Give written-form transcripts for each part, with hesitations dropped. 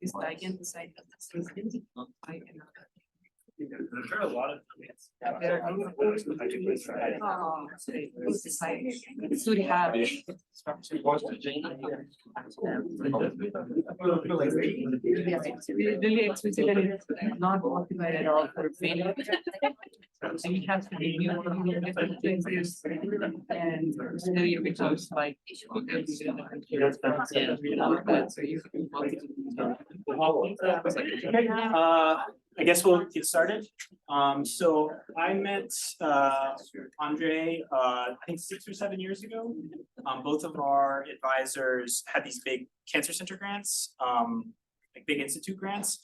this ligand side of the system. There's a lot of There are so we have really expensive and it's not optimized at all for failure. So you have to review different places and study results like so you I guess we'll get started. So I met Andrey, I think 6 or 7 years ago. Both of our advisors had these big cancer center grants, like big institute grants.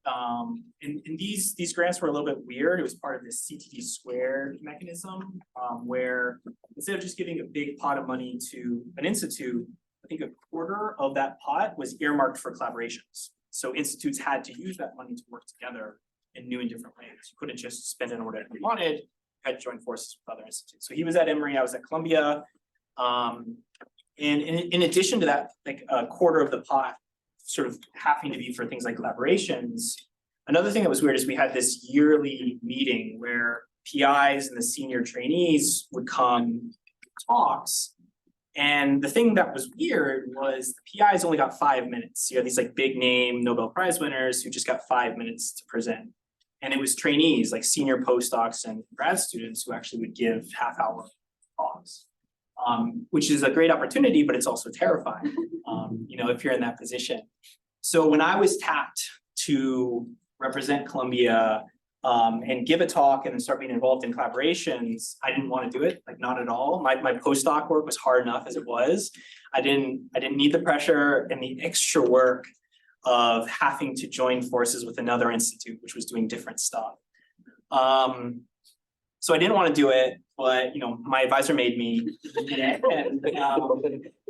And these grants were a little bit weird. It was part of this CTD squared mechanism, where instead of just giving a big pot of money to an institute, I think a quarter of that pot was earmarked for collaborations. So institutes had to use that money to work together in new and different ways. You couldn't just spend it on whatever you wanted, you had to join forces with other institutes. So he was at Emory, I was at Columbia. And in addition to that, like a quarter of the pot sort of having to be for things like collaborations, another thing that was weird is we had this yearly meeting where PIs and the senior trainees would come talks. And the thing that was weird was the PIs only got 5 minutes. You know, these like big name Nobel Prize winners who just got 5 minutes to present. And it was trainees like senior postdocs and grad students who actually would give half-hour talks, which is a great opportunity, but it's also terrifying, you know, if you're in that position. So when I was tapped to represent Columbia and give a talk and then start being involved in collaborations, I didn't want to do it, like not at all. My postdoc work was hard enough as it was. I didn't need the pressure and the extra work of having to join forces with another institute, which was doing different stuff. So I didn't want to do it, but you know, my advisor made me. And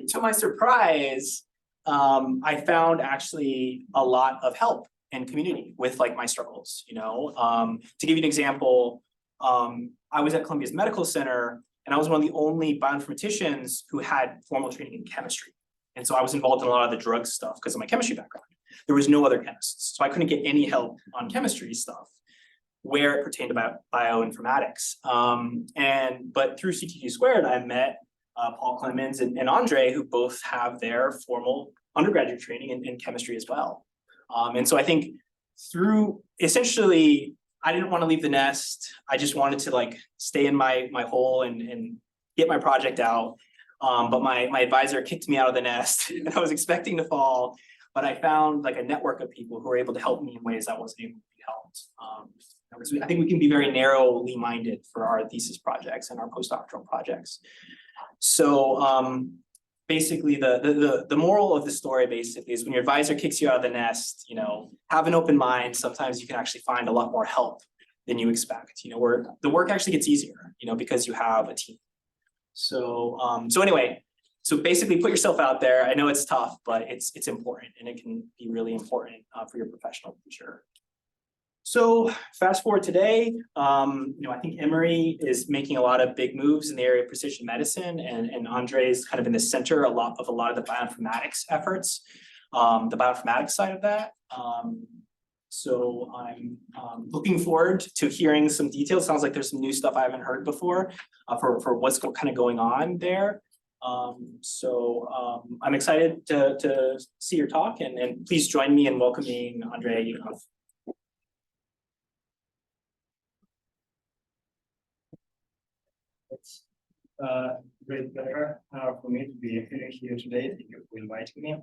to my surprise, I found actually a lot of help and community with like my struggles, you know. To give you an example, I was at Columbia's Medical Center and I was one of the only bioinformaticians who had formal training in chemistry. And so I was involved in a lot of the drug stuff because of my chemistry background. There was no other chemists, so I couldn't get any help on chemistry stuff where it pertained to bioinformatics. But through CTD squared, I met Paul Clemens and Andrey, who both have their formal undergraduate training in chemistry as well. And so I think through essentially, I didn't want to leave the nest. I just wanted to like stay in my hole and get my project out. But my advisor kicked me out of the nest and I was expecting to fall, but I found like a network of people who were able to help me in ways I wasn't able to be helped. I think we can be very narrowly minded for our thesis projects and our postdoctoral projects. So basically the moral of the story basically is when your advisor kicks you out of the nest, you know, have an open mind. Sometimes you can actually find a lot more help than you expect, you know, where the work actually gets easier, you know, because you have a team. So anyway, so basically put yourself out there. I know it's tough, but it's important and it can be really important for your professional future. So fast forward today, you know, I think Emory is making a lot of big moves in the area of precision medicine, and Andrey is kind of in the center of a lot of the bioinformatics efforts, the bioinformatics side of that. So I'm looking forward to hearing some details. Sounds like there's some new stuff I haven't heard before for what's kind of going on there. I'm excited to see your talk, and please join me in welcoming Andrey Ivanov. It's great pleasure for me to be here today. Thank you for inviting me.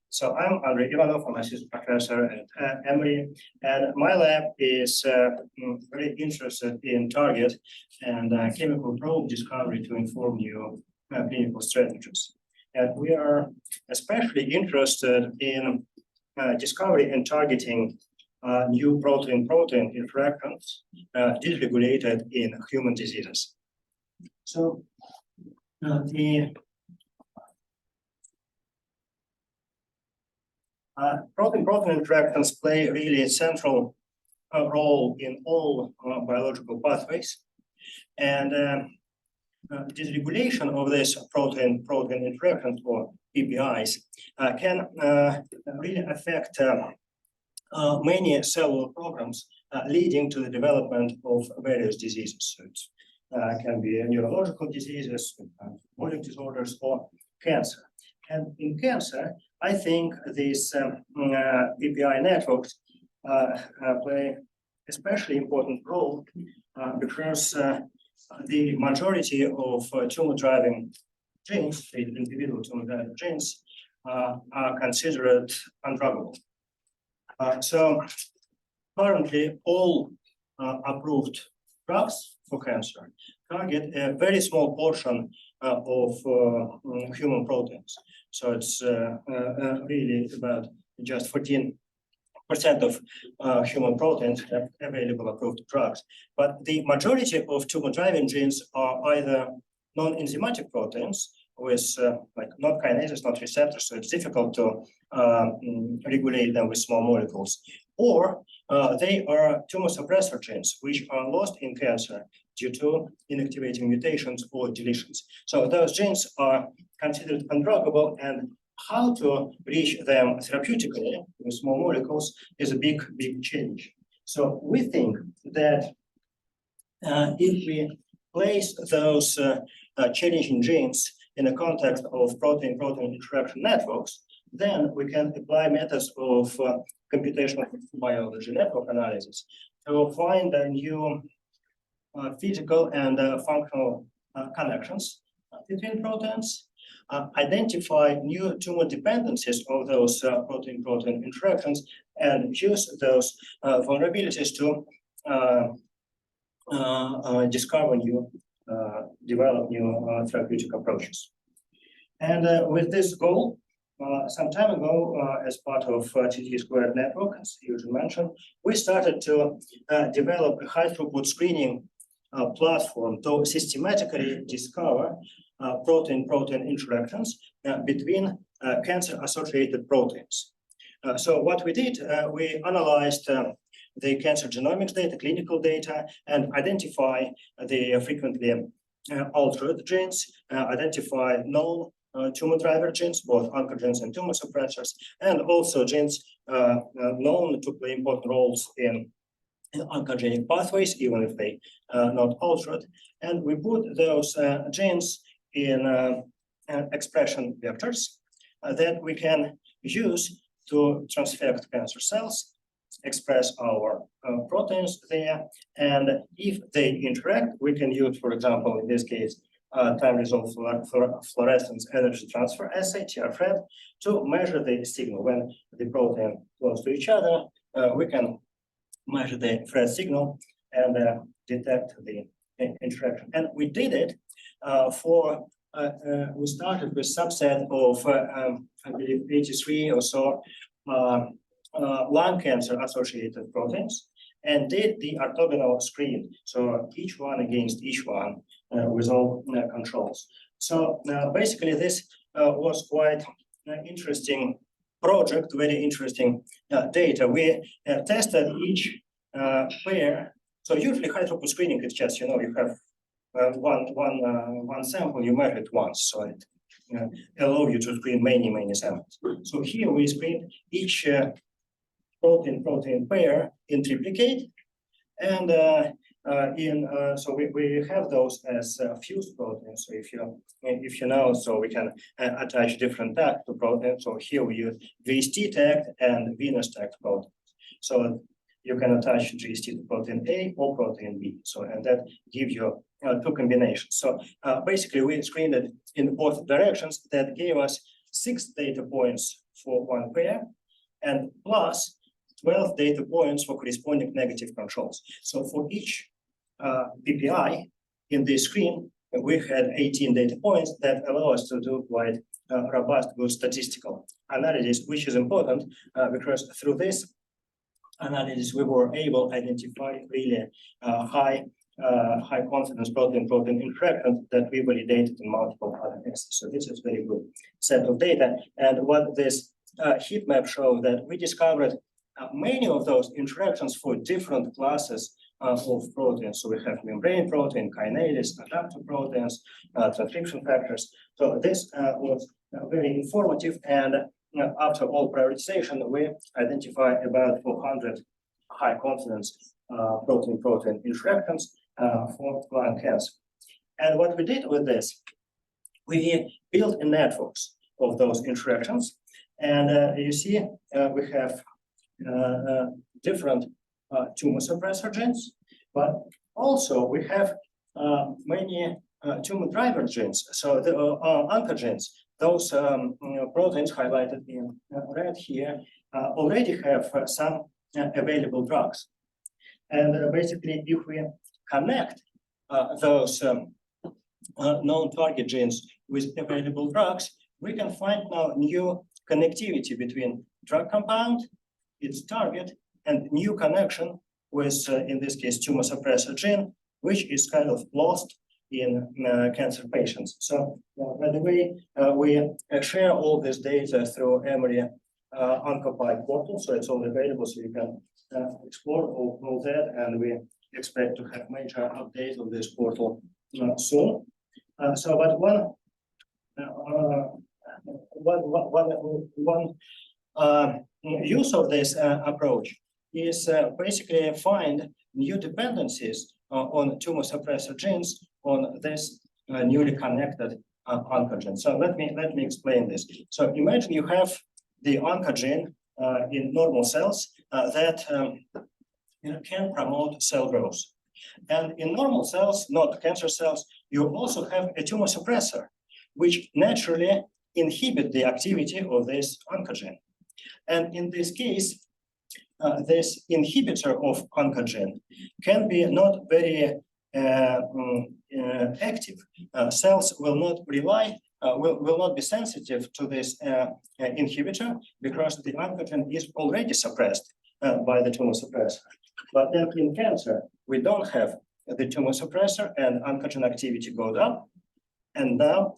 So I'm Andrey Ivanov, I'm assistant professor at Emory, and my lab is very interested in target and chemical probe discovery to inform new clinical strategies. And we are especially interested in discovery and targeting new protein-protein interactions dysregulated in human diseases. So the protein-protein interactions play a really central role in all biological pathways, and dysregulation of this protein-protein interactions, or PPIs, can really affect many cellular programs leading to the development of various diseases. So it can be neurological diseases, metabolic disorders, or cancer. And in cancer, I think these PPI networks play especially important role because the majority of tumor-driving genes, the individual tumor-driving genes, are considered undruggable. So currently, all approved drugs for cancer target a very small portion of human proteins. So it's really about just 14% of human proteins have available approved drugs. But the majority of tumor-driving genes are either non-enzymatic proteins with like not kinases, not receptors, so it's difficult to regulate them with small molecules, or they are tumor suppressor genes, which are lost in cancer due to inactivating mutations or deletions. So those genes are considered undruggable, and how to reach them therapeutically with small molecules is a big change. So we think that if we place those challenging genes in the context of protein-protein interaction networks, then we can apply methods of computational biology network analysis to find new physical and functional connections between proteins, identify new tumor dependencies of those protein-protein interactions, and use those vulnerabilities to discover new, develop new therapeutic approaches. And with this goal, some time ago, as part of TT² network, as Eugene mentioned, we started to develop a high-throughput screening platform to systematically discover protein-protein interactions between cancer-associated proteins. So what we did, we analyzed the cancer genomics data, clinical data, and identify the frequently altered genes, identify known tumor driver genes, both oncogenes and tumor suppressors, and also genes known to play important roles in oncogenic pathways, even if they are not altered. And we put those genes in expression vectors that we can use to transfect cancer cells, express our proteins there, and if they interact, we can use, for example, in this case, time-resolved fluorescence energy transfer assay, TRFET, to measure the signal. When the protein close to each other, we can measure the FRET signal and detect the interaction. And we did it we started with subset of, I believe, 83 or so lung cancer associated proteins, and did the orthogonal screen. So each one against each one with all controls. So basically this was quite an interesting project, very interesting data. We tested each pair. So usually high throughput screening is just, you have one sample, you measure it once, so it allow you to screen many samples. So here we screen each protein-protein pair in triplicate, and so we have those as fused proteins. So if you know, so we can attach different tag to proteins. So here we use VST tag and Venus tag proteins. So you can attach GST to protein A or protein B. So and that gives you two combinations. So basically we screened it in both directions. That gave us 6 data points for one pair, and plus 12 data points for corresponding negative controls. So for each PPI in this screen, we had 18 data points that allow us to do quite robust, good statistical analysis, which is important because through this analysis, we were able to identify really high confidence protein-protein interactions that we validated in multiple other tests. So this is very good set of data. And what this heat map showed, that we discovered many of those interactions for different classes of proteins. So we have membrane protein, kinases, adapter proteins, transcription factors. So this was very informative, and after all prioritization, we identify about 400 high confidence protein-protein interactions for lung cancer. And what we did with this, we built a network of those interactions. And you see, we have different tumor suppressor genes, but also we have many tumor driver genes. So the oncogenes, those proteins highlighted in red here, already have some available drugs. And basically, if we connect those known target genes with available drugs, we can find now new connectivity between drug compound, its target, and new connection with, in this case, tumor suppressor gene, which is kind of lost in cancer patients. So, by the way, we share all this data through Emory OncoPy portal, so it's all available, so you can explore all that, and we expect to have major update on this portal soon. But one use of this approach is basically find new dependencies on tumor suppressor genes on this newly connected oncogene. So let me explain this. So imagine you have the oncogene in normal cells that can promote cell growth. And in normal cells, not cancer cells, you also have a tumor suppressor, which naturally inhibit the activity of this oncogene. And in this case, this inhibitor of oncogene can be not very active. Cells will not rely, will not be sensitive to this inhibitor because the oncogene is already suppressed by the tumor suppressor. But then in cancer, we don't have the tumor suppressor and oncogene activity goes up. And now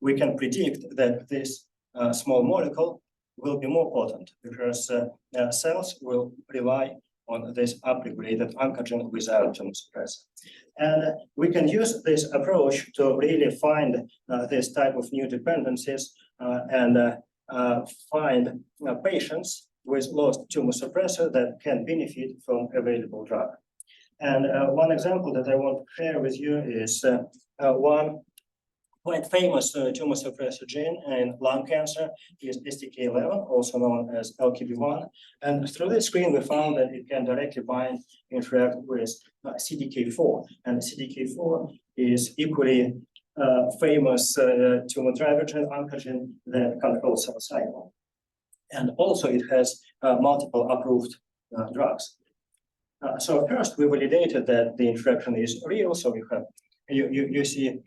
we can predict that this small molecule will be more potent because cells will rely on this upregulated oncogene without tumor suppressor. And we can use this approach to really find this type of new dependencies and find patients with lost tumor suppressor that can benefit from available drug. And one example that I want to share with you is one quite famous tumor suppressor gene in lung cancer is STK11, also known as LKB1. And through this screen, we found that it can directly bind, interact with CDK4. And CDK4 is equally famous tumor driver gene, oncogene that controls cell cycle. And also it has multiple approved drugs. So first we validated that the interaction is real. So you have you see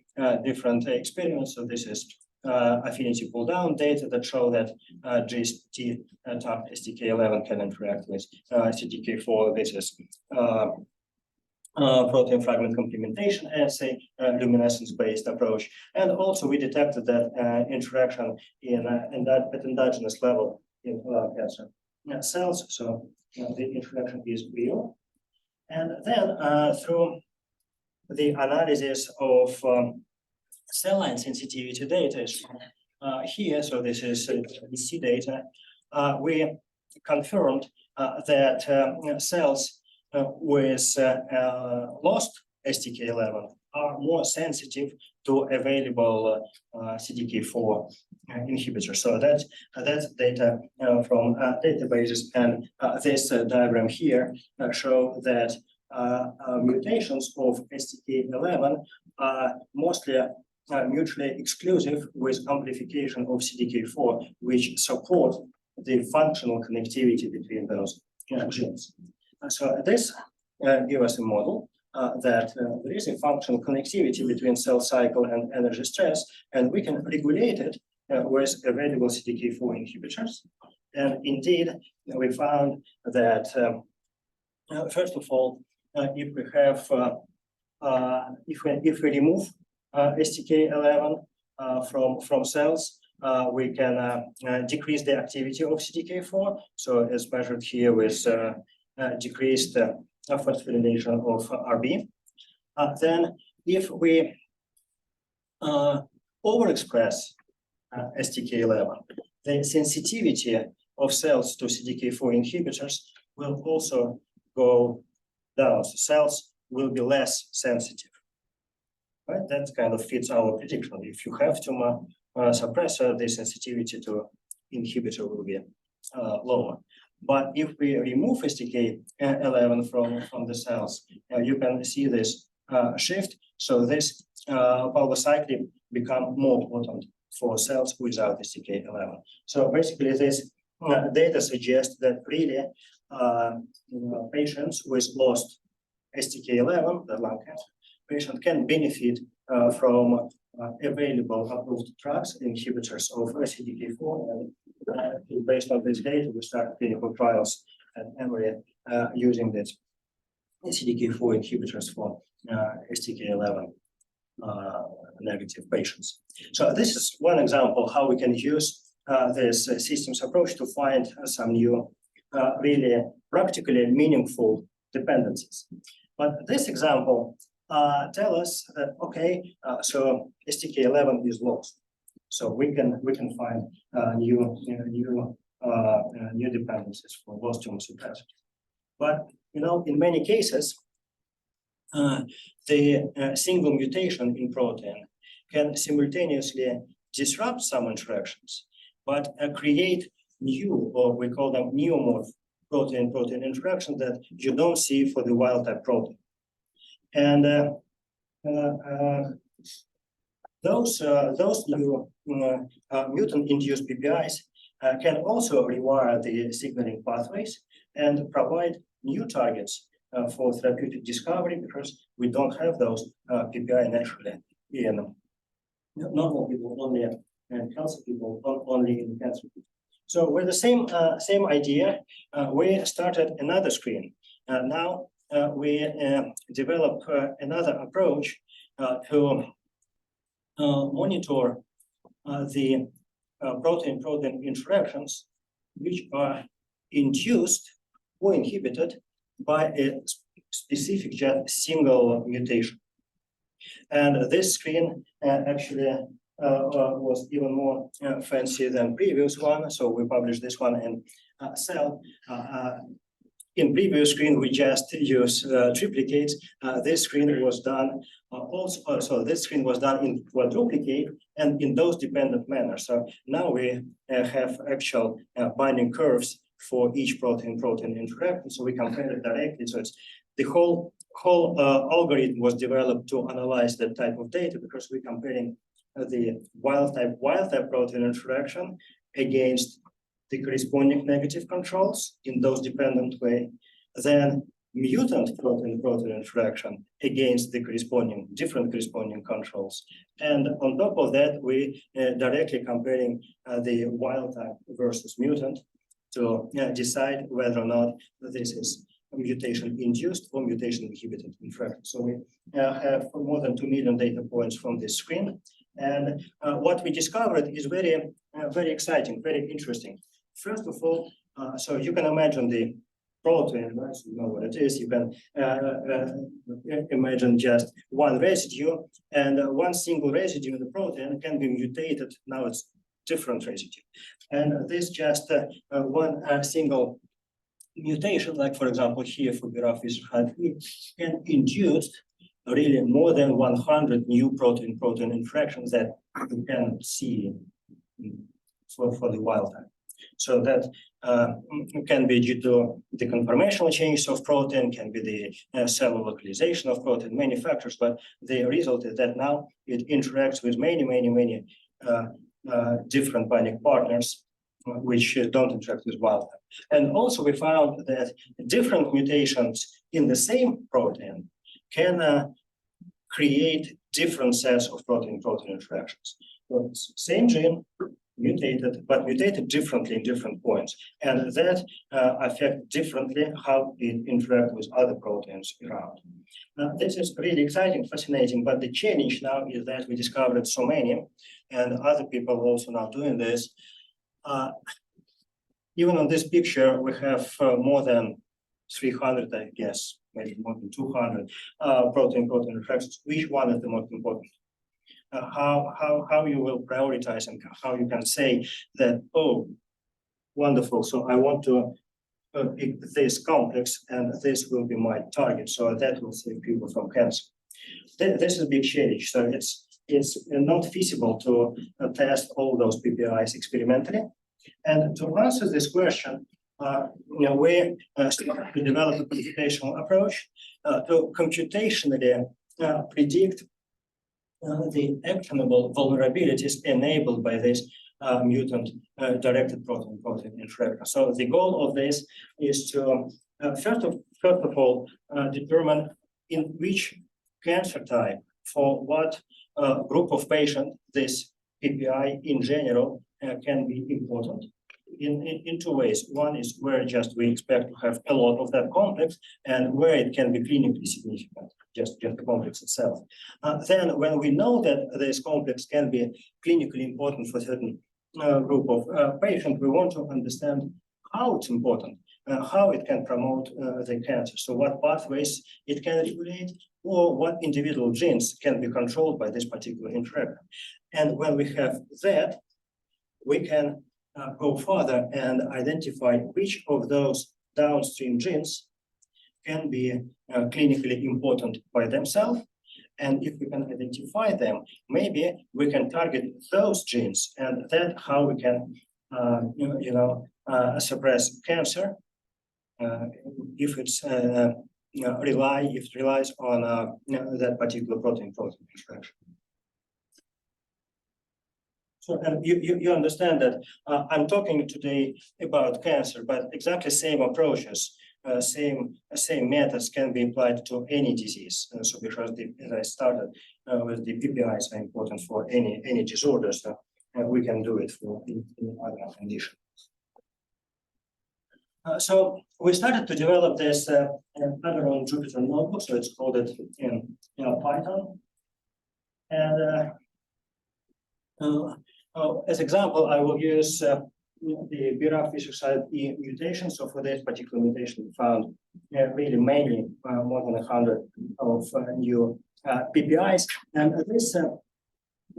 different experiments. So this is affinity pull down data that show that GST tagged STK11 can interact with CDK4. This is protein fragment complementation assay, luminescence-based approach. And also we detected that interaction at endogenous level in lung cancer cells. So the interaction is real. And then through the analysis of cell line sensitivity data here, so this is EC data, we confirmed that cells with lost STK11 are more sensitive to available CDK4 inhibitors. So that's data from databases, and this diagram here show that mutations of STK11 are mostly mutually exclusive with amplification of CDK4, which support the functional connectivity between those genes. So this gives us a model that there is a functional connectivity between cell cycle and energy stress, and we can regulate it with available CDK4 inhibitors. And indeed, we found that first of all, if we have if we remove STK11 from cells, we can decrease the activity of CDK4. So as measured here with decreased phosphorylation of RB. Then if we overexpress STK11, the sensitivity of cells to CDK4 inhibitors will also go down. So cells will be less sensitive. Right? That kind of fits our prediction. If you have tumor suppressor, the sensitivity to inhibitor will be lower. But if we remove STK11 from the cells, you can see this shift. So this palbociclib become more potent for cells without STK11. So basically, this data suggests that really patients with lost STK11, the lung cancer patient, can benefit from available approved drugs, inhibitors of CDK4. And based on this data, we start clinical trials at Emory using this CDK4 inhibitors for STK11 negative patients. So this is one example how we can use this systems approach to find some new, really practically meaningful dependencies. But this example tell us that okay, so STK11 is lost, so we can find new dependencies for lost tumor suppressors. But in many cases, the single mutation in protein can simultaneously disrupt some interactions, but create new, or we call them neomorph protein-protein interactions that you don't see for the wild-type protein. And those new mutant-induced PPIs can also rewire the signaling pathways and provide new targets for therapeutic discovery, because we don't have those PPI naturally in normal people, only in healthy people, not only in cancer people. So with the same idea, we started another screen. Now we develop another approach to monitor the protein-protein interactions which are induced or inhibited by a specific single mutation. And this screen actually was even more fancy than previous one. So we published this one in Cell. In previous screen, we just use triplicates. This screen was done so this screen was done in quadruplicate and in dose-dependent manner. So now we have actual binding curves for each protein-protein interaction. So we compare it directly. So it's the whole algorithm was developed to analyze that type of data, because we're comparing the wild-type protein interaction against the corresponding negative controls in dose-dependent way, then mutant protein-protein interaction against the different corresponding controls. And on top of that, we directly comparing the wild-type versus mutant to decide whether or not this is mutation-induced or mutation-inhibited interaction. So we have more than 2 million data points from this screen. And what we discovered is very exciting, very interesting. First of all, so you can imagine the protein, right? So you know what it is. You can imagine just one residue, and one single residue in the protein can be mutated. Now it's different residue. And this just one single mutation, like for example here for BRAF can induce really more than 100 new protein-protein interactions that you can see for the wild type. So that can be due to the conformational changes of protein, can be the cellular localization of protein, many factors, but the result is that now it interacts with many different binding partners which don't interact with wild type. And also we found that different mutations in the same protein can create different sets of protein-protein interactions. So it's same gene, mutated, but mutated differently in different points. And that affects differently how it interacts with other proteins around. This is really exciting, fascinating, but the challenge now is that we discovered so many, and other people also now doing this. Even on this picture, we have more than 300, I guess, maybe more than 200 protein-protein interactions. Which one is the most important? how you will prioritize and how you can say that, oh, wonderful, so I want to pick this complex and this will be my target, so that will save people from cancer. This is a big change, so it's not feasible to test all those PPIs experimentally. And to answer this question, we started to develop a computational approach to computationally predict the actionable vulnerabilities enabled by this mutant directed protein interaction. So the goal of this is to first of all determine in which cancer type for what group of patients this PPI in general can be important in two ways. One is where just we expect to have a lot of that complex and where it can be clinically significant, just the complex itself. Then when we know that this complex can be clinically important for certain group of patients, we want to understand how it's important, how it can promote the cancer. So what pathways it can regulate, or what individual genes can be controlled by this particular interaction. And when we have that, we can go further and identify which of those downstream genes can be clinically important by themselves. And if we can identify them, maybe we can target those genes, and that's how we can, suppress cancer if it's if it relies on that particular protein interaction. So, and you understand that I'm talking today about cancer, but exactly same approaches, same methods can be applied to any disease. So because as I started with the PPIs are important for any disorder, so we can do it for in other conditions. So we started to develop this pattern on Jupyter notebook, so it's called it in Python. And as example, I will use the BRAF V600E mutation. So for this particular mutation, we found really many, more than 100 of new PPIs. And this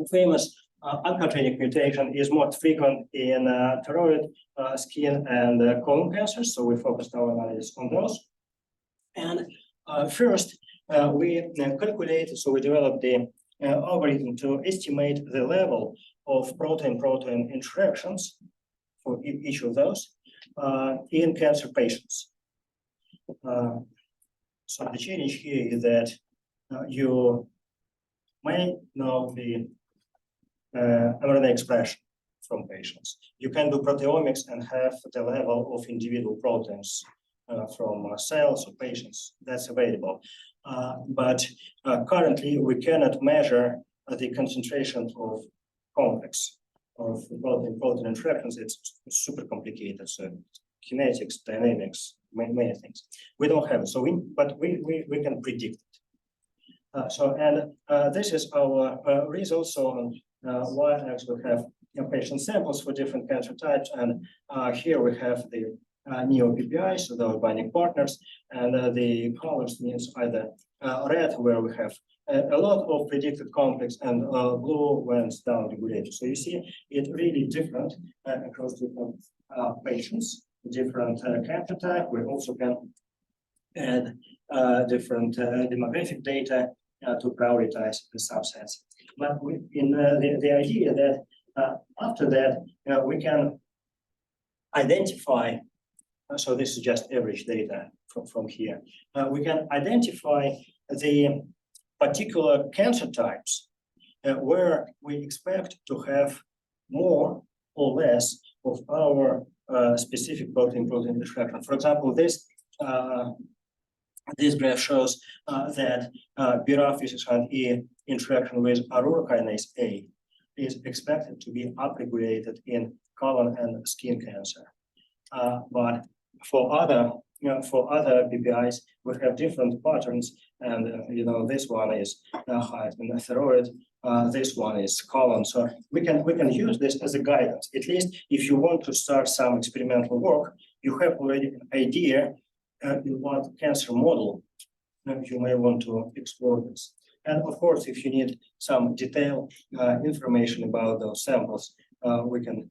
famous oncogenic mutation is more frequent in thyroid, skin, and colon cancers. So we focused our analysis on those. And first, we calculated, so we developed the algorithm to estimate the level of protein-protein interactions for each of those in cancer patients. So the challenge here is that you may know the mRNA expression from patients. You can do proteomics and have the level of individual proteins from cells or patients that's available. But currently we cannot measure the concentration of complex of protein interactions. It's super complicated. So kinetics, dynamics, many things. We don't have it. So we can predict it. This is our results. So on y-axis we have patient samples for different cancer types, and here we have the neo-PPIs, so those binding partners, and the colors means either red, where we have a lot of predicted complex, and blue when it's down regulated. So you see it really different across different patients, different cancer type. We also can add different demographic data to prioritize the subsets. But in the idea that after that we can identify, so this is just average data from here, we can identify the particular cancer types where we expect to have more or less of our specific protein-protein interaction. For example, this graph shows that BRAF V600E interaction with aurora kinase A is expected to be upregulated in colon and skin cancer. But for other PPIs, we have different patterns, and this one is high in the thyroid, this one is colon. So we can use this as a guidance. At least if you want to start some experimental work, you have already an idea in what cancer model you may want to explore this. And of course, if you need some detailed information about those samples, we can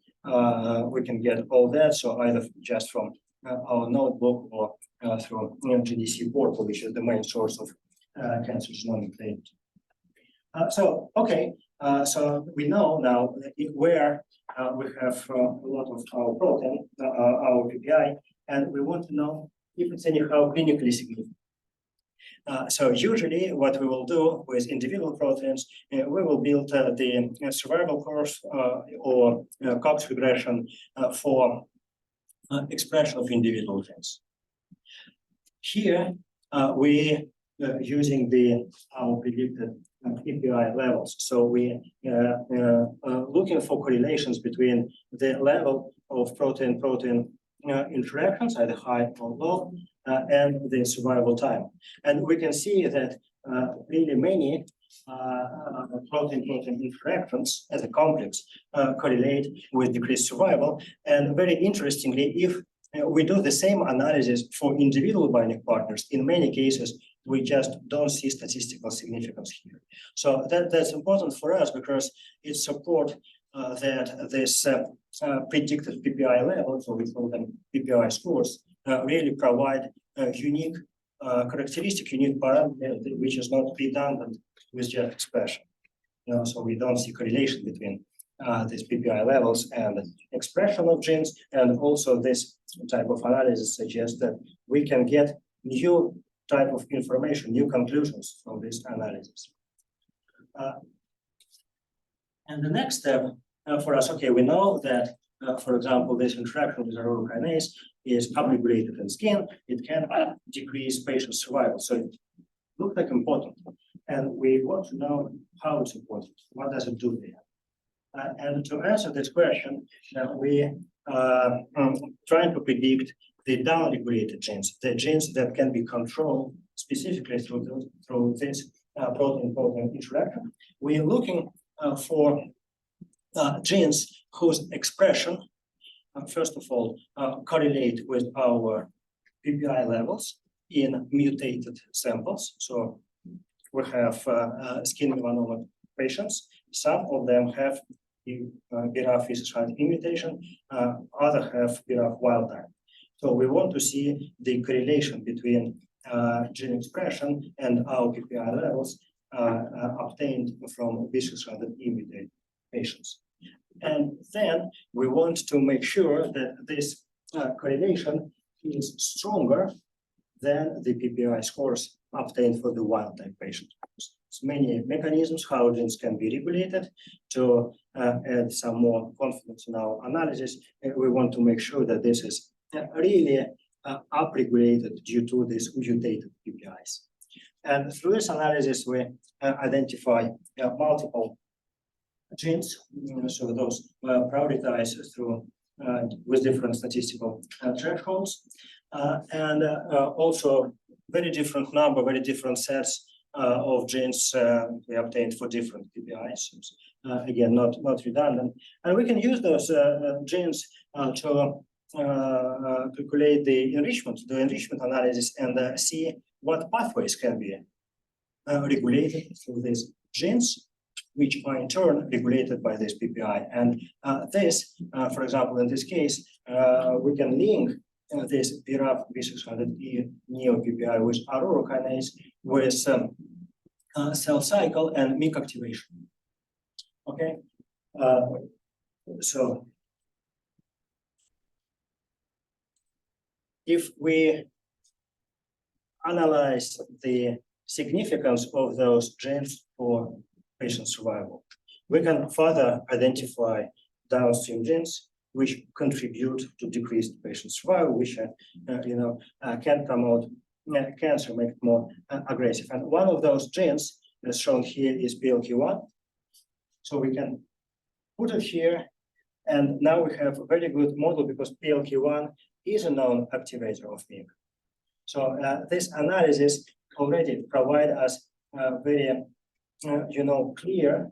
get all that. So either just from our notebook or through GDC portal, which is the main source of cancer genomic data. So we know now where we have a lot of our protein, our PPI, and we want to know if it's anyhow clinically significant. So usually what we will do with individual proteins, we will build the survival curve or Cox regression for expression of individual genes. Here we using our predicted PPI levels. So we looking for correlations between the level of protein-protein interactions, either high or low, and the survival time. And we can see that really many protein-protein interactions as a complex correlate with decreased survival. And very interestingly, if we do the same analysis for individual binding partners, in many cases, we just don't see statistical significance here. So that's important for us because it supports that this predicted PPI level, so we call them PPI scores, really provide a unique characteristic, unique parameter, which is not redundant with just expression. So we don't see correlation between these PPI levels and expression of genes, and also this type of analysis suggests that we can get new type of information, new conclusions from this analysis. And the next step for us, okay, we know that, for example, this interaction with aurora kinase is upregulated in skin. It can decrease patient survival. So it looks like important. And we want to know how it's important. What does it do there? And to answer this question, we trying to predict the downregulated genes, the genes that can be controlled specifically through this protein-protein interaction. We're looking for genes whose expression, first of all, correlate with our PPI levels in mutated samples. So we have skin melanoma patients. Some of them have BRAF V600E mutation, others have BRAF wild type. So we want to see the correlation between gene expression and our PPI levels obtained from V600E mutated patients. And then we want to make sure that this correlation is stronger than the PPI scores obtained for the wild type patients. There's many mechanisms how genes can be regulated. To add some more confidence in our analysis, we want to make sure that this is really upregulated due to these mutated PPIs. And through this analysis, we identify multiple genes, so those prioritized through with different statistical thresholds, and also very different number, very different sets of genes we obtained for different PPIs. Again, not redundant, and we can use those genes to calculate the enrichment analysis and see what pathways can be regulated through these genes, which are in turn regulated by this PPI. And this, for example, in this case, we can link this BRAF V600E neo-PPI with aurora kinase with cell cycle and MYC activation. Okay, so if we analyze the significance of those genes for patient survival, we can further identify downstream genes which contribute to decreased patient survival, which can promote cancer, make it more aggressive. And one of those genes, as shown here, is PLK1. So we can put it here, and now we have a very good model because PLK1 is a known activator of MYC. So this analysis already provides us a very clear,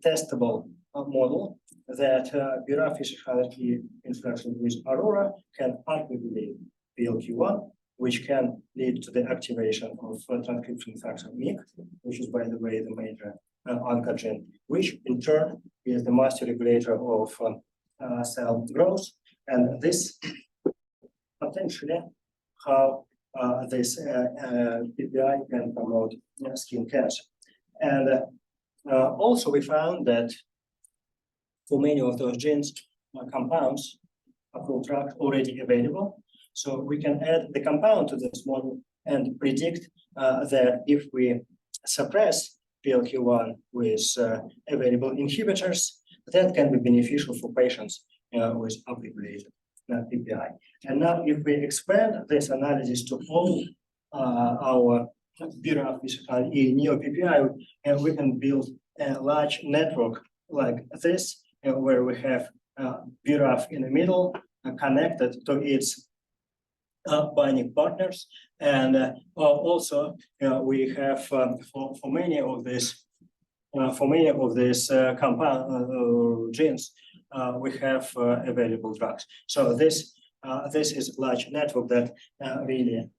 testable model that BRAF V600E interaction with aurora can upregulate PLK1 which can lead to the activation of transcription factor MYC, which is, by the way, the major oncogene, which in turn is the master regulator of cell growth. And this potentially how this PPI can promote skin cancer. And also we found that for many of those genes, compounds, approved drugs already available. So we can add the compound to this model and predict that if we suppress PLK1 with available inhibitors, that can be beneficial for patients with upregulated PPI. And now if we expand this analysis to all our BRAF neo-PPI, we can build a large network like this, where we have BRAF in the middle connected to its binding partners, and also we have for many of these compound genes we have available drugs. So this is large network that really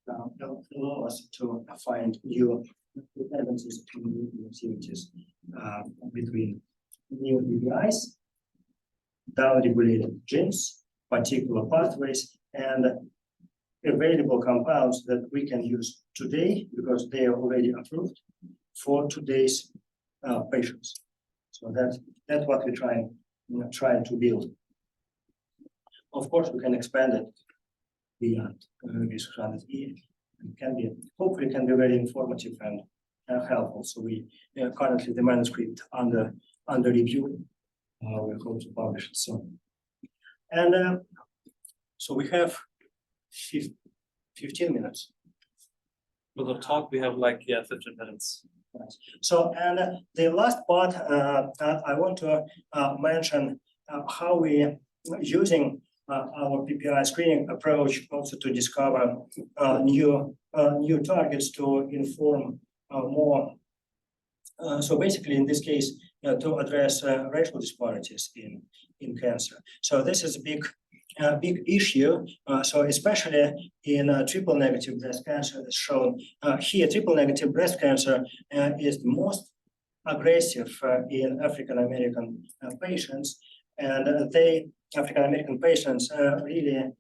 allow us to find new dependencies between activities between new PPIs, down-regulated genes, particular pathways, and available compounds that we can use today because they are already approved for today's patients. So that's what we're trying to build. Of course, we can expand it beyond this 100E. Hopefully can be very informative and helpful. So we currently the manuscript under review. We hope to publish it soon. And so we have 15 minutes. For the talk, we have like 15 minutes. Right. So, and the last part, I want to mention how we using our PPI screening approach also to discover new targets to inform more. So basically, in this case, to address racial disparities in cancer. So this is a big issue. So especially in triple negative breast cancer, as shown here, triple negative breast cancer is the most aggressive in African American patients, and African American patients really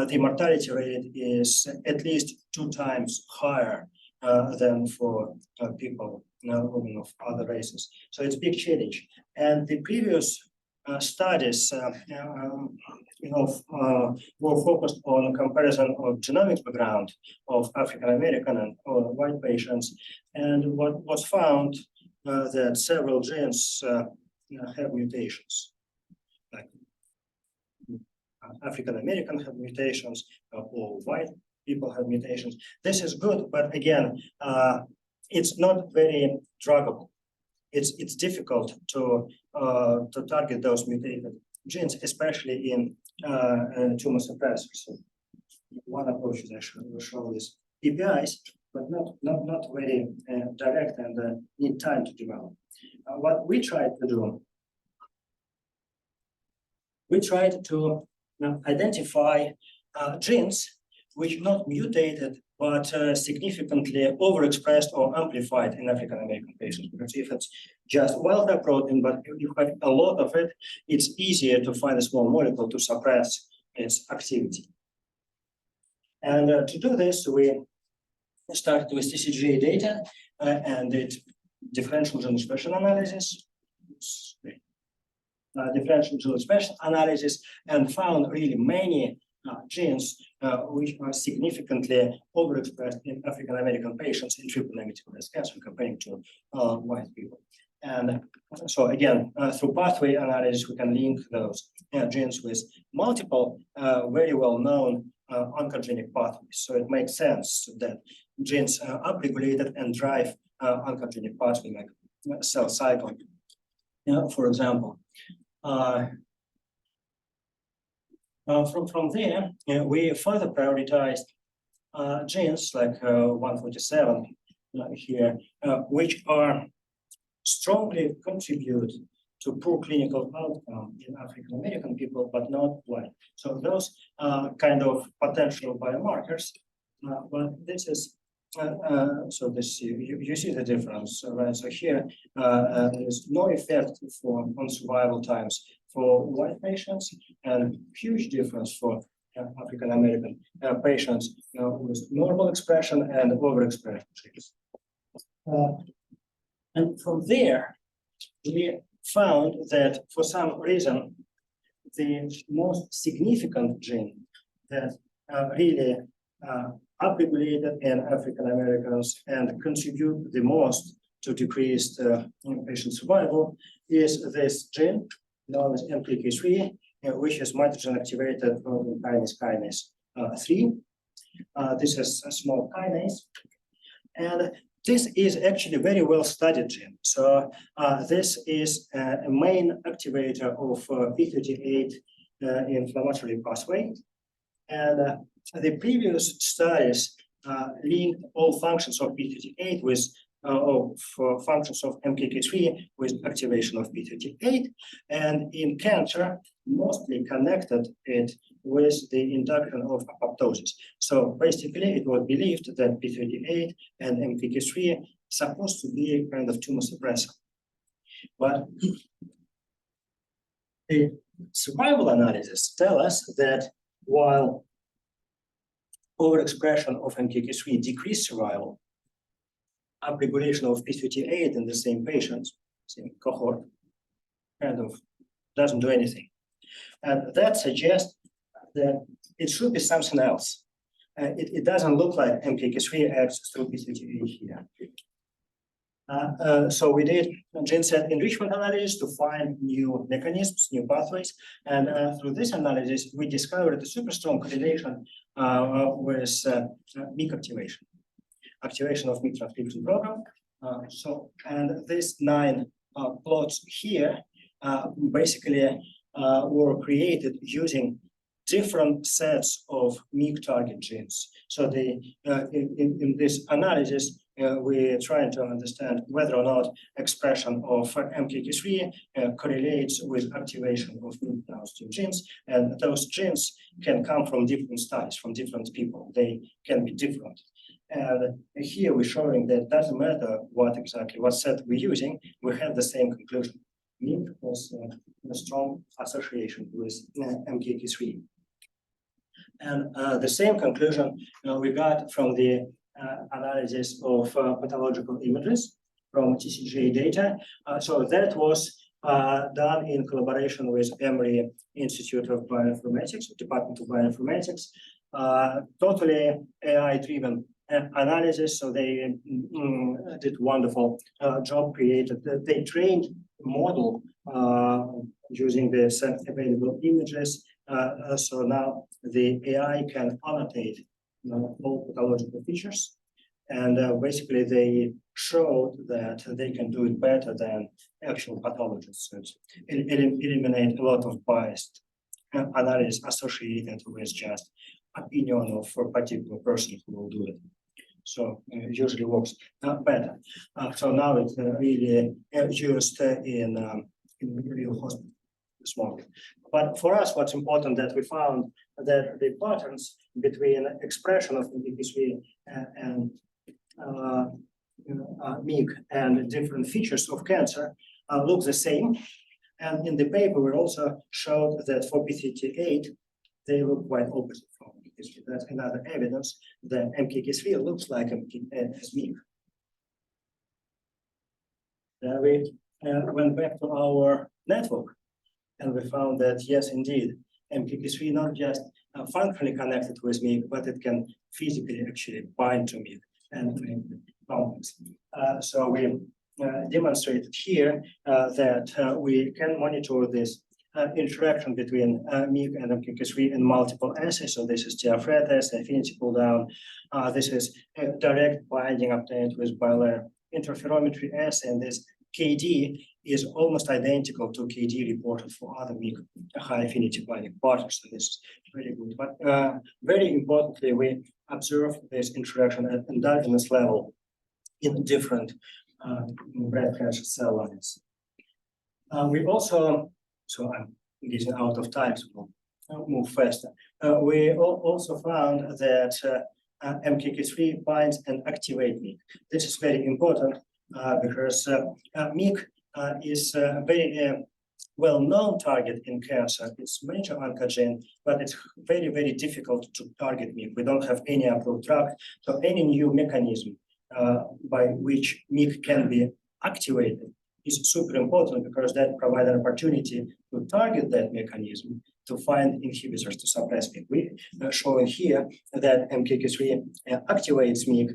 the mortality rate is at least 2 times higher than for people women of other races. So it's a big challenge. And the previous studies were focused on comparison of genomic background of African American and white patients. And what was found that several genes have mutations. Like African American have mutations, or white people have mutations. This is good, but again, it's not very druggable. It's difficult to target those mutated genes, especially in tumor suppressors. So one approach is actually will show this PPIs, but not very direct and need time to develop. What we tried to do, we tried to identify genes which not mutated but significantly overexpressed or amplified in African American patients. Because if it's just wild type protein, but if you have a lot of it, it's easier to find a small molecule to suppress its activity. And to do this, we started with TCGA data and did differential gene expression analysis. Differential gene expression analysis, and found really many genes which are significantly overexpressed in African American patients in triple negative breast cancer comparing to white people. And so again, through pathway analysis, we can link those genes with multiple very well-known oncogenic pathways. So it makes sense that genes are upregulated and drive oncogenic pathway like cell cycle. For example. From there, we further prioritized genes like 147 here, which are strongly contribute to poor clinical outcome in African American people, but not white. So those are kind of potential biomarkers, but this is so this you see the difference, right? So here there's no effect on survival times for white patients, and huge difference for African American patients with normal expression and overexpression genes. And from there, we found that for some reason, the most significant gene that really upregulated in African Americans and contribute the most to decreased patient survival is this gene known as MPK3, which is mitogen activated protein kinase 3. This is a small kinase, and this is actually very well studied gene. So this is a main activator of p38 inflammatory pathway, and the previous studies linked all functions of p38 with functions of MPK3 with activation of p38, and in cancer mostly connected it with the induction of apoptosis. So basically, it was believed that p38 and MPK3 supposed to be a kind of tumor suppressor. But the survival analysis tell us that while overexpression of MPK3 decreased survival, upregulation of p38 in the same patients, same cohort, kind of doesn't do anything. And that suggests that it should be something else. It doesn't look like MPK3 acts through p38 here. So we did gene set enrichment analysis to find new mechanisms, new pathways, and through this analysis, we discovered a super strong correlation with MYC activation of MYC transcription program. And these 9 plots here basically were created using different sets of MYC target genes. So in this analysis, we're trying to understand whether or not expression of MPK3 correlates with activation of MYC downstream genes, and those genes can come from different studies, from different people. They can be different. And here we're showing that it doesn't matter what set we're using, we have the same conclusion. MYC has a strong association with MPK3. And the same conclusion we got from the analysis of pathological images from TCGA data. So that was done in collaboration with Emory Institute of Bioinformatics, Department of Bioinformatics, totally AI-driven analysis. So they did wonderful job created. They trained a model using the available images. So now the AI can annotate all pathological features, and basically they showed that they can do it better than actual pathologists. So it eliminate a lot of biased analysis associated with just opinion of a particular person who will do it. So it usually works better. So now it's really used in real hospital. But for us, what's important that we found that the patterns between expression of MPK3 and MYC and different features of cancer look the same. And in the paper, we also showed that for p38, they look quite opposite from MPK3. That's another evidence that MPK3 looks like MYC. Then we went back to our network, and we found that, yes, indeed, MPK3 not just functionally connected with MYC, but it can physically actually bind to MYC and make the complex. So we demonstrated here that we can monitor this interaction between MYC and MPK3 in multiple assays. So this is TFRET assay, affinity pull down. This is direct binding obtained with bilayer interferometry assay, and this KD is almost identical to KD reported for other MYC high affinity binding partners. So this is very good. But very importantly, we observe this interaction at endogenous level in different breast cancer cell lines. We also, so I'm getting out of time, so we'll move faster. We also found that MKK3 binds and activates MYC. This is very important because MYC is a very well-known target in cancer. It's major oncogene, but it's very, very difficult to target MYC. We don't have any approved drug, so any new mechanism by which MYC can be activated is super important because that provides an opportunity to target that mechanism to find inhibitors to suppress MYC. We showing here that MKK3 activates MYC,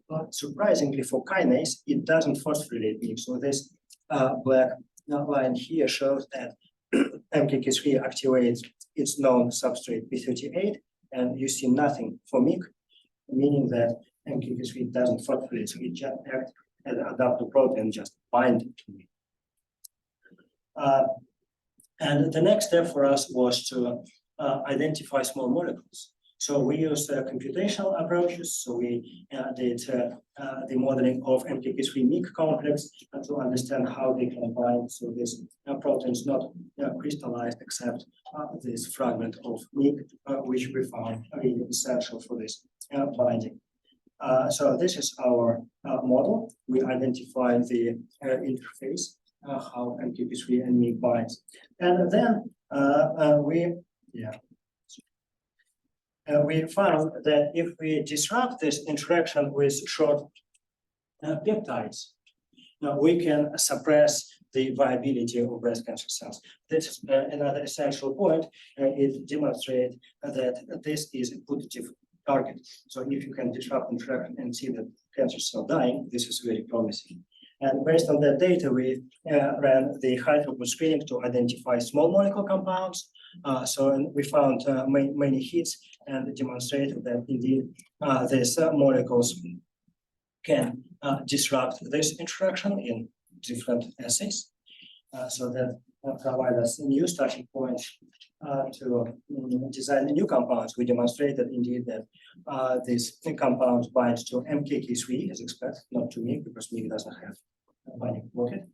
but surprisingly for kinase, it doesn't phosphorylate MYC. So this black line here shows that MKK3 activates its known substrate P38, and you see nothing for MYC, meaning that MKK3 doesn't phosphorylate, so it just acts as an adaptive protein, just bind to MYC. And the next step for us was to identify small molecules. So we used computational approaches. So we did the modeling of MKK3 MYC complex to understand how they can bind. So this protein is not crystallized except this fragment of MYC, which we found really essential for this binding. So this is our model. We identify the interface, how MKK3 and MYC binds. And then we found that if we disrupt this interaction with short peptides, we can suppress the viability of breast cancer cells. This is another essential point. It demonstrates that this is a putative target. So if you can disrupt interaction and see the cancer cell dying, this is very promising. And based on that data, we ran the high-throughput screening to identify small molecule compounds. So we found many hits and demonstrated that indeed these molecules can disrupt this interaction in different assays. So that provide us a new starting point to design new compounds. We demonstrated indeed that these compounds bind to MKK3 as expected, not to MYC, because MYC doesn't have a binding pocket.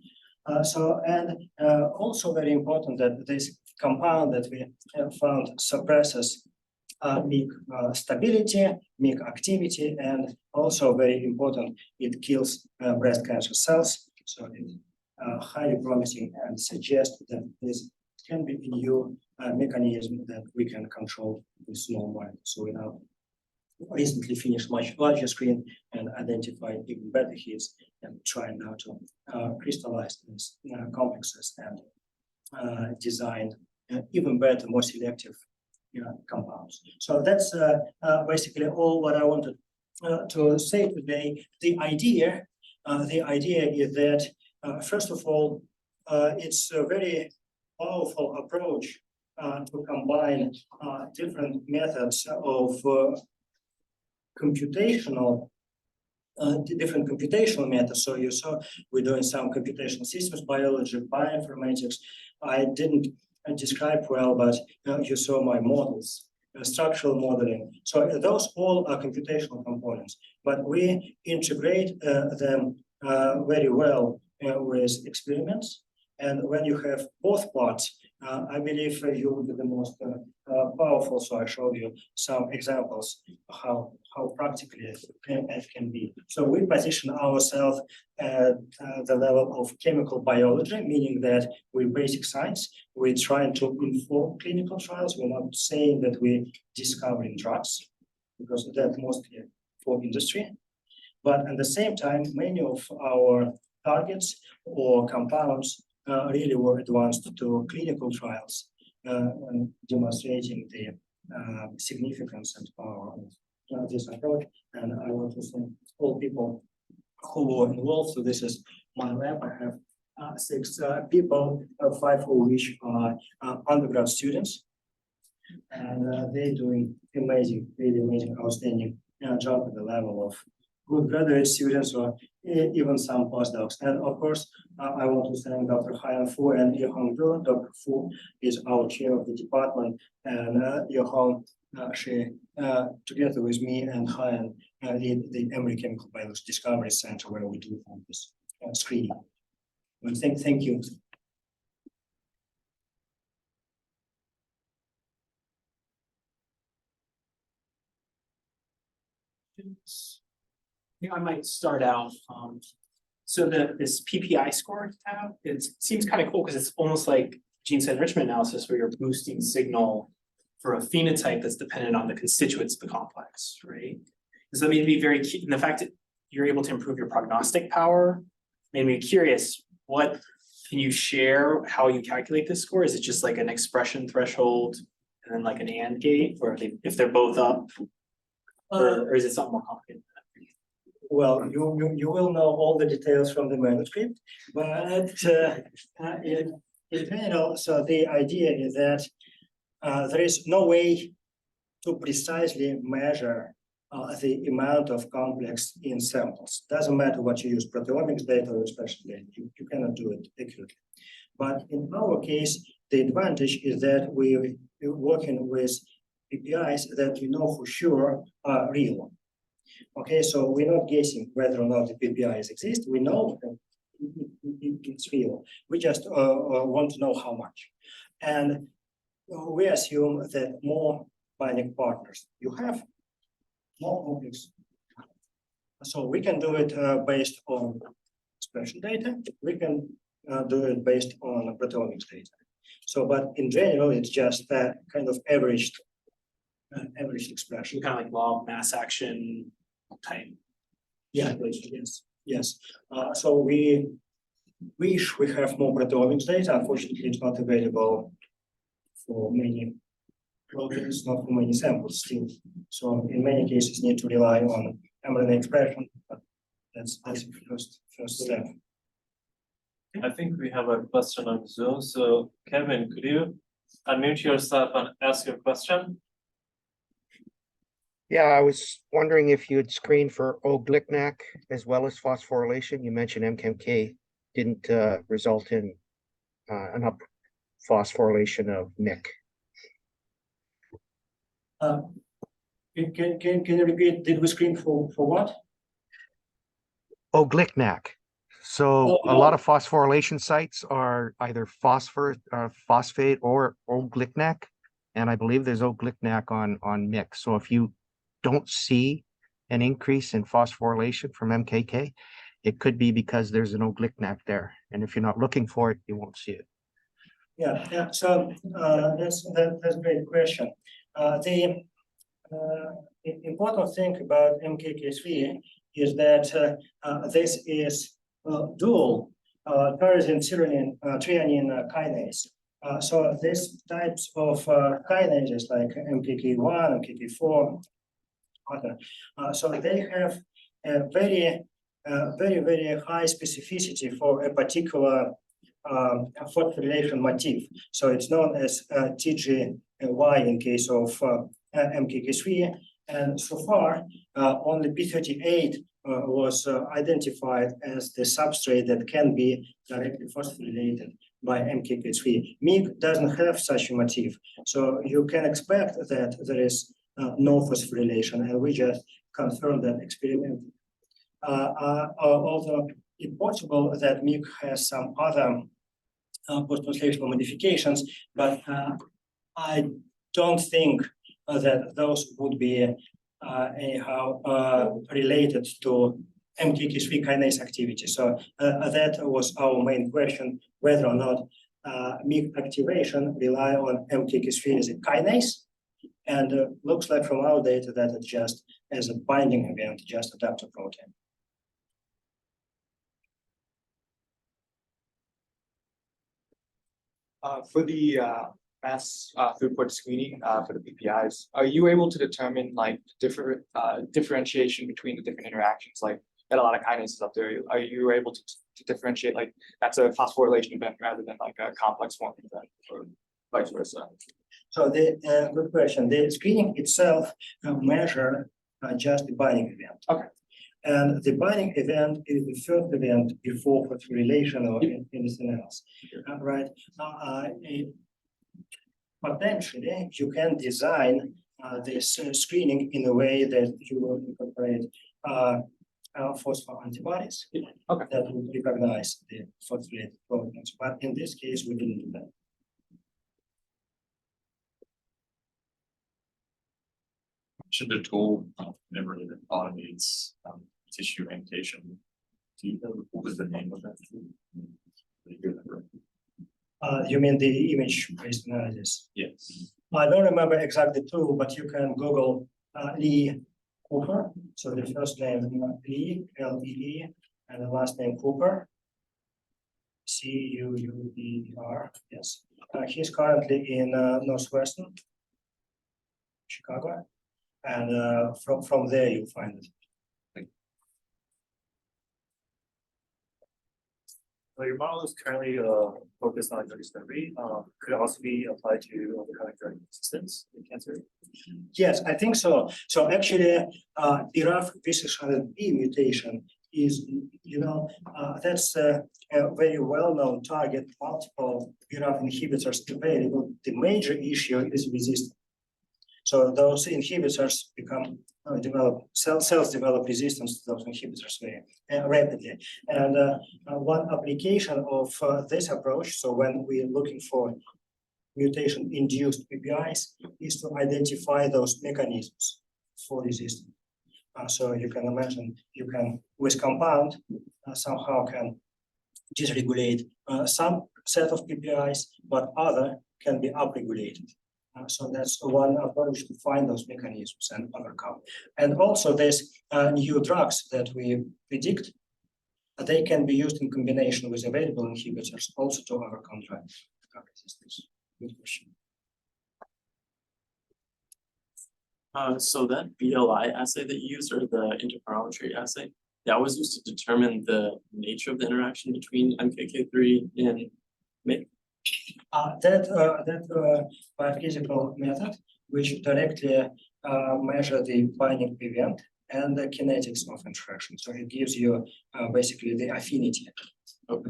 Also very important that this compound that we found suppresses MYC stability, MYC activity, and also very important, it kills breast cancer cells. So it's highly promising and suggests that this can be a new mechanism that we can control with small molecules. So we now recently finished much larger screen and identify even better hits and try now to crystallize these complexes and design even better, more selective compounds. So that's basically all what I wanted to say today. The idea is that first of all, it's a very powerful approach to combine different methods of different computational methods. So you saw we're doing some computational systems biology, bioinformatics. I didn't describe well, but you saw my models, structural modeling. So those all are computational components, but we integrate them very well with experiments. And when you have both parts, I believe you will be the most powerful. So I showed you some examples of how practically it can be. So we position ourselves at the level of chemical biology, meaning that we're basic science. We're trying to inform clinical trials. We're not saying that we're discovering drugs, because that's mostly for industry. But at the same time, many of our targets or compounds really were advanced to clinical trials and demonstrating the significance and power of this approach. And I want to thank all people who were involved. So this is my lab. I have 6 people, 5 of which are undergrad students. And they're doing amazing, really amazing, outstanding job at the level of good graduate students or even some postdocs. And of course, I want to thank Dr. Haiyan Fu and Yehong Du. Dr. Fu is our chair of the department, and Yehong, she, together with me and Haiyan, lead the Emory Chemical Biology Discovery Center, where we do all this screening. Well, thank you. questions? Yeah, I might start out. So this PPI score tab, it seems kind of cool because it's almost like gene set enrichment analysis where you're boosting signal for a phenotype that's dependent on the constituents of the complex, right? So that made me very key, and the fact that you're able to improve your prognostic power made me curious. What can you share how you calculate this score? Is it just like an expression threshold and then like an AND gate, or if they're both up, or is it something more complicated? Well, you will know all the details from the manuscript, but in general, so the idea is that there is no way to precisely measure the amount of complex in samples. Doesn't matter what you use, proteomics data or expression data, you cannot do it accurately. But in our case, the advantage is that we're working with PPIs that we know for sure are real. Okay, so we're not guessing whether or not the PPIs exist. We know that it's real. We just want to know how much. And we assume that more binding partners you have, more complex. So we can do it based on expression data. We can do it based on proteomics data. So, but in general, it's just a kind of averaged expression. Kind of like log mass action type. Yeah, yes. So we wish we have more proteomics data. Unfortunately, it's not available for many proteins, not for many samples still. So in many cases, need to rely on mRNA expression. But that's the first step. I think we have a question on Zoom. So Kevin, could you unmute yourself and ask your question? Yeah, I was wondering if you had screened for O-GLICNAC as well as phosphorylation. You mentioned MKK didn't result in an up phosphorylation of MYC. Can you repeat? Did we screen for what? O-GLICNAC. So a lot of phosphorylation sites are either phosphate or O-GLICNAC, and I believe there's O-GLICNAC on MYC. So if you don't see an increase in phosphorylation from MKK, it could be because there's an O-GLICNAC there, and if you're not looking for it, you won't see it. Yeah. So that's a great question. The important thing about MKK3 is that this is dual tyrosine threonine kinase. So these types of kinases like MKK1, MKK4, so they have a very high specificity for a particular phosphorylation motif. So it's known as TGY in case of MKK3. And so far, only P38 was identified as the substrate that can be directly phosphorylated by MKK3. MYC doesn't have such a motif. So you can expect that there is no phosphorylation, and we just confirmed that experiment. Although it's possible that MYC has some other post-translational modifications, but I don't think that those would be anyhow related to MKK3 kinase activity. So that was our main question, whether or not MYC activation rely on MKK3 as a kinase. And looks like from our data that it's just as a binding event, just adaptive protein. For the mass throughput screening for the PPIs, are you able to determine like different differentiation between the different interactions? Like, got a lot of kinases up there. Are you able to differentiate like that's a phosphorylation event rather than like a complex forming event, or vice versa? So the good question. The screening itself measure just the binding event. Okay. And the binding event is the first event before phosphorylation or anything else, right? Potentially, you can design this screening in a way that you will incorporate phosphor antibodies that will recognize the phosphorylated proteins. But in this case, we didn't do that. Should the tool never even automates tissue annotation? Do you know what was the name of that tool? You mean the image-based analysis? Yes. I don't remember exactly the tool, but you can Google Lee Cooper. So the first name Lee, L-E-E, and the last name Cooper. C-U-U-E-R, yes. He's currently in Northwestern Chicago. And from there you find it. So your model is currently focused on drug discovery. Could it also be applied to overcoming drug resistance in cancer? Yes, I think so. So actually, BRAF V600E mutation is, that's a very well-known target, multiple BRAF inhibitors available. The major issue is resistance. So those inhibitors cells develop resistance to those inhibitors very rapidly. And one application of this approach, so when we're looking for mutation-induced PPIs, is to identify those mechanisms for resistance. So you can imagine you can, with compound, somehow can dysregulate some set of PPIs, but other can be upregulated. So that's one approach to find those mechanisms and overcome. And also there's new drugs that we predict, they can be used in combination with available inhibitors also to overcome drug resistance. Good question. So that BLI assay that you used, or the interferometry assay, that was used to determine the nature of the interaction between MKK3 and MYC. That biophysical method, which directly measure the binding event and the kinetics of interaction. So it gives you basically the affinity of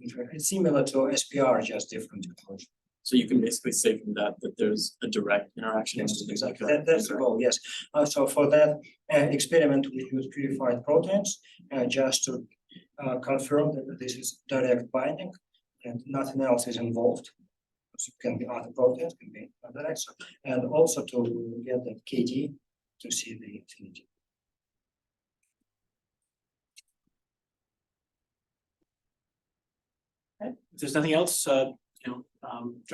interaction. It's similar to SPR, just different approach. So you can basically say from that there's a direct interaction. Yes, exactly. That's the goal, yes. So for that experiment, we use purified proteins just to confirm that this is direct binding and nothing else is involved. So it can be other proteins, can be direct, and also to get the KD to see the affinity. If there's nothing else, join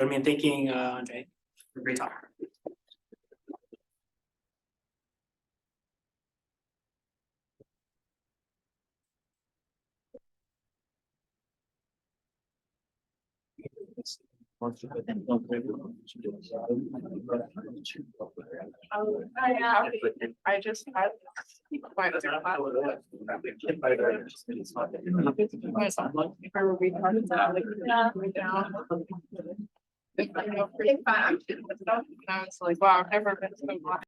me in thanking Andrey for a great talk. I just had. If I were retarded, I would go down. If I know, pretty fast. I was like, wow, I've never been so much.